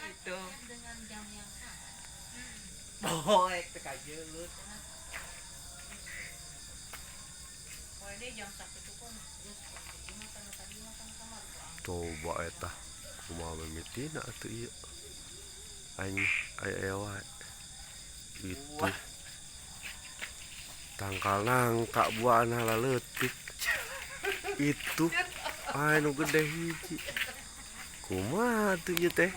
Itu. dengan jam yang Oh, teka jeut. poe deh jam 1 itu kan ya seperti makan tadi makan kamar pulang. Coba eta kumaha mimitina atuh ieu aing aya wae itu Wah, tangkal nangka buana laleutik itu anu gede hiji kumaha tuh ieu teh